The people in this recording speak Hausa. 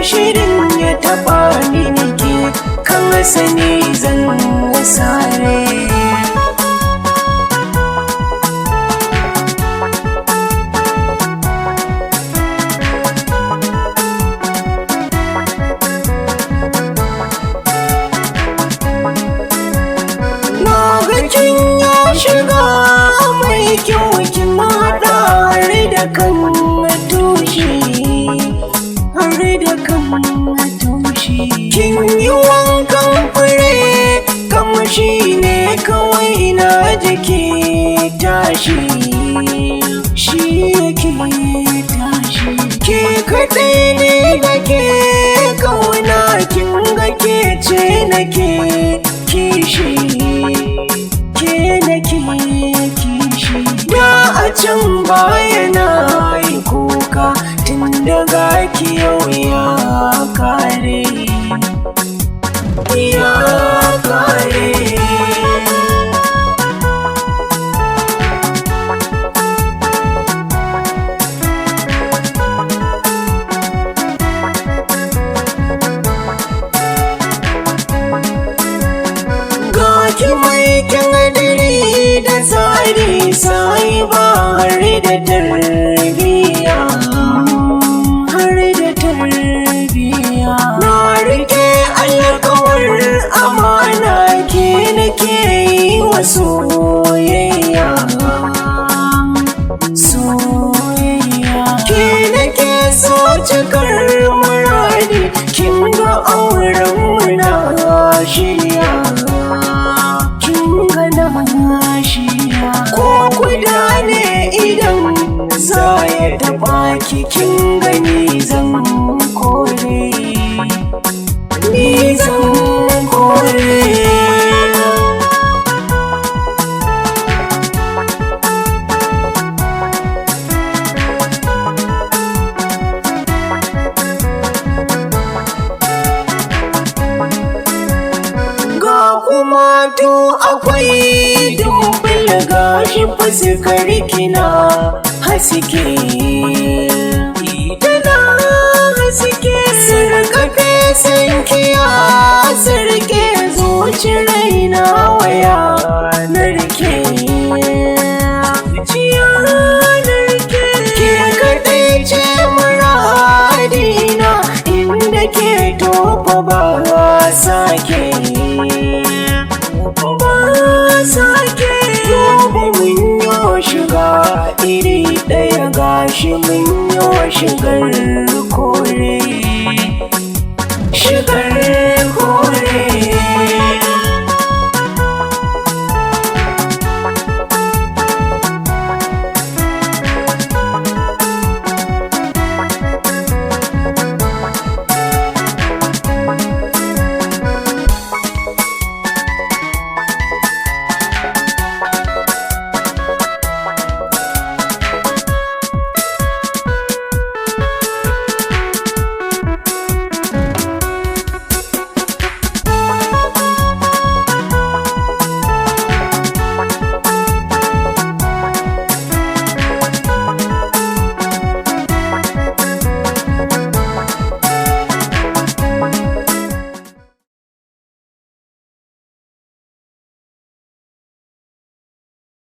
shirin ya taɓa ni nake kan sani zan sare. Kin ya shiga mai kyau kin haɗa har da kan tushe, har da kan tushe. Kin yi wankan fure kamshi ne kawai na jiki tashi, shi yake tashi. Ke kaɗai ne da ke kauna kin ga ke ce nake kishi. Da a can baya na yi kuka tun daga ki yau ya kare, ya kare. Ga ki mai kyan dare da tsari sai ba har da tarbiya, har da tarbiya. Na rike alƙawar amana ke nake yi wa soyayya, soyayya. Ke nake so cikar muradi kin ga auren mu na shirya. Ko guda ne idan za ya taɓa kin gani zan kore, ni zan kore. Kuma to akwai dubbin gashi fuskar kina haske, tana haske. Sarƙafe sankiya sarƙe zuci raina waya narke, zuciya narke. Ke kaɗai ce muradina inda ke tofa ba sake, sake. Gobe mun yo shiga iri ɗaya gashi mun yo shigar kore, shigar